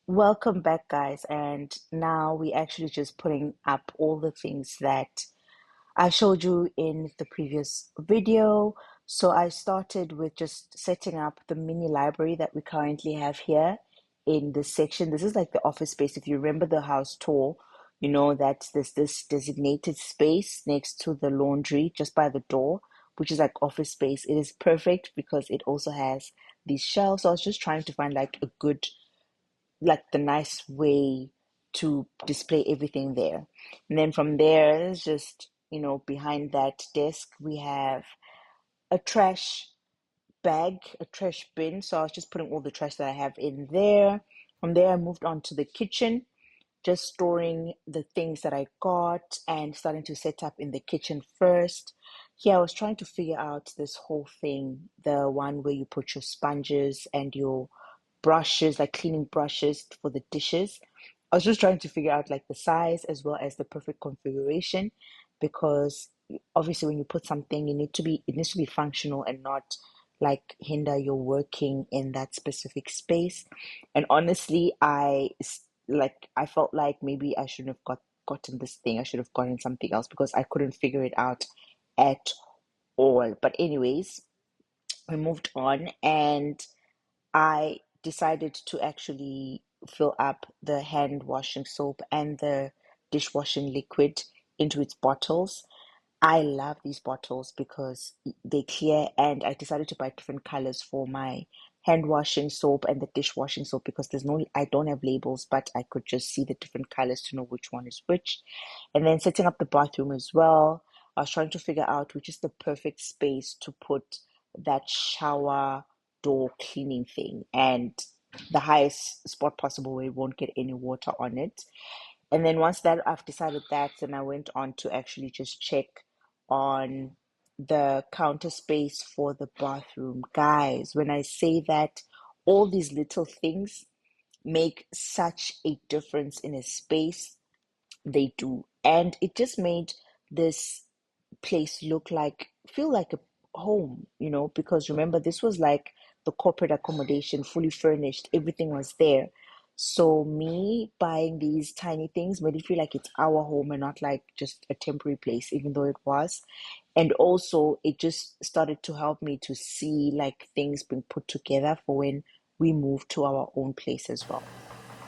Welcome back, guys. And now we actually just putting up all the things that I showed you in the previous video. So I started with just setting up the mini library that we currently have here in this section. This is like the office space. If you remember the house tour, you know that there's this designated space next to the laundry just by the door, which is like office space. It is perfect because it also has these shelves. So I was just trying to find like a good like the nice way to display everything there. And then from there, it's just, behind that desk, we have a trash bag, a trash bin. So I was just putting all the trash that I have in there. From there, I moved on to the kitchen, just storing the things that I got and starting to set up in the kitchen first. Here, I was trying to figure out this whole thing, the one where you put your sponges and your brushes, like cleaning brushes for the dishes. I was just trying to figure out like the size as well as the perfect configuration because obviously when you put something it needs to be functional and not like hinder your working in that specific space. And honestly, I felt like maybe I shouldn't have gotten this thing. I should have gotten something else because I couldn't figure it out at all. But anyways, we moved on and I decided to actually fill up the hand washing soap and the dishwashing liquid into its bottles. I love these bottles because they're clear, and I decided to buy different colors for my hand washing soap and the dishwashing soap because I don't have labels, but I could just see the different colors to know which one is which. And then setting up the bathroom as well. I was trying to figure out which is the perfect space to put that shower door cleaning thing and the highest spot possible where it won't get any water on it. And then once that I've decided that, then I went on to actually just check on the counter space for the bathroom. Guys, when I say that all these little things make such a difference in a space, they do. And it just made this place feel like a home, because remember, this was like the corporate accommodation, fully furnished, everything was there. So, me buying these tiny things made it feel like it's our home and not like just a temporary place, even though it was. And also, it just started to help me to see like things being put together for when we move to our own place as well.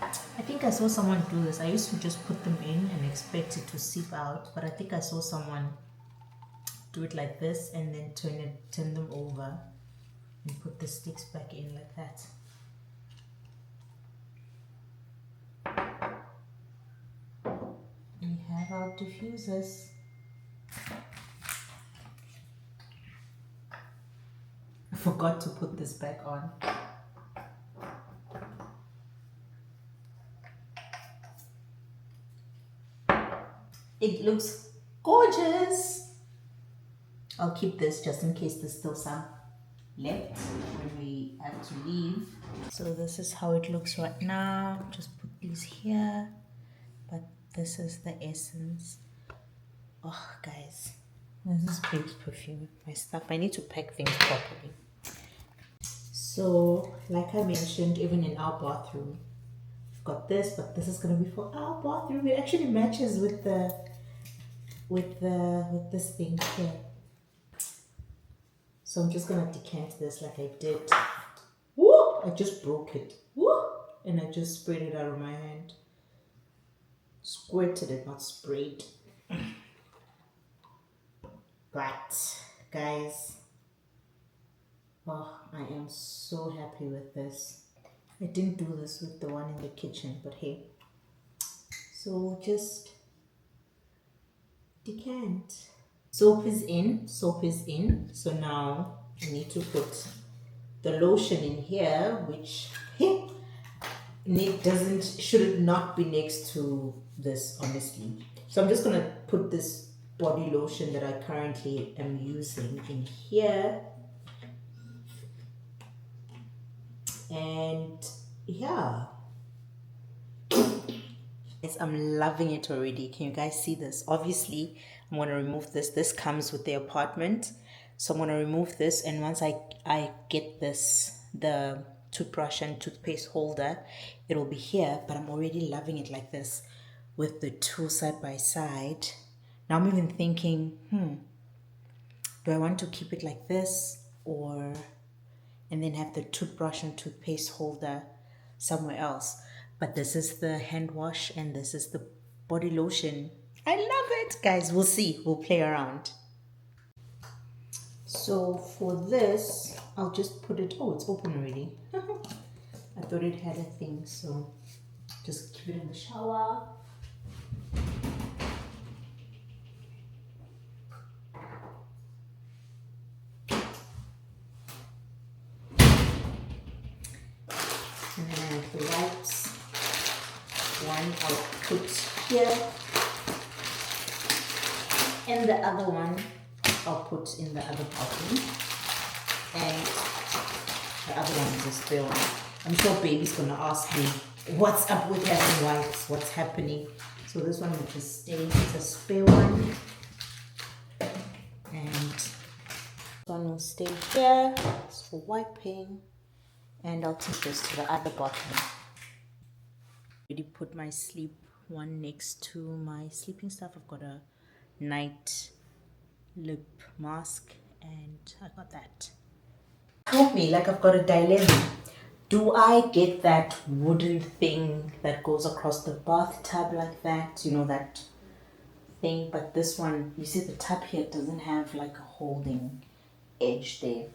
I think I saw someone do this. I used to just put them in and expect it to seep out, but I think I saw someone do it like this and then turn them over and put the sticks back in like that. We have our diffusers. I forgot to put this back on. It looks gorgeous. I'll keep this just in case there's still some left when we have to leave. So this is how it looks right now. Just put these here, but this is the essence. Oh, guys, this is babe's perfume. My stuff. I need to pack things properly. So, like I mentioned, even in our bathroom, we've got this, but this is gonna be for our bathroom. It actually matches with with this thing here. So I'm just gonna decant this like I did. Woo! I just broke it. Woo! And I just sprayed it out of my hand. Squirted it, not sprayed. But guys, oh, I am so happy with this. I didn't do this with the one in the kitchen, but hey. So just decant. Soap is in, soap is in. So now I need to put the lotion in here, which it doesn't should not be next to this, honestly. So I'm just gonna put this body lotion that I currently am using in here, and yeah, yes, I'm loving it already. Can you guys see this? Obviously, I'm gonna remove this. This comes with the apartment, so I'm gonna remove this. And once I get this the toothbrush and toothpaste holder, it'll be here, but I'm already loving it like this with the two side by side. Now I'm even thinking, do I want to keep it like this or and then have the toothbrush and toothpaste holder somewhere else? But this is the hand wash and this is the body lotion. I love it, guys. We'll see. We'll play around. So for this, I'll just put it. Oh, it's open already. I thought it had a thing, so just keep it in the shower. And then I have the wipes. One I'll put here, and the other one I'll put in the other bottle. And the other one is a spare one. I'm sure baby's gonna ask me, what's up with having wipes? What's happening? So this one will just stay. It's a spare one. And this one will stay here. It's for wiping. And I'll take this to the other bottle. Already put my sleep one next to my sleeping stuff. I've got a night lip mask and I got that. Help me, like I've got a dilemma. Do I get that wooden thing that goes across the bathtub like that? You know, that thing? But this one, you see the tub here doesn't have like a holding edge there.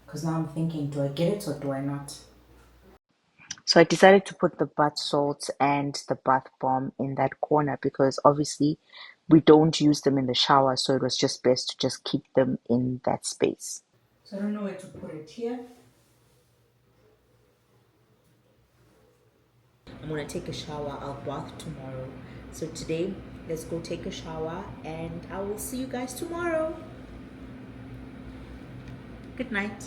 Because now I'm thinking, do I get it or do I not? So I decided to put the bath salts and the bath bomb in that corner because obviously we don't use them in the shower, so it was just best to just keep them in that space. So I don't know where to put it here. I'm gonna take a shower. I'll bath tomorrow. So today, let's go take a shower and I will see you guys tomorrow. Good night.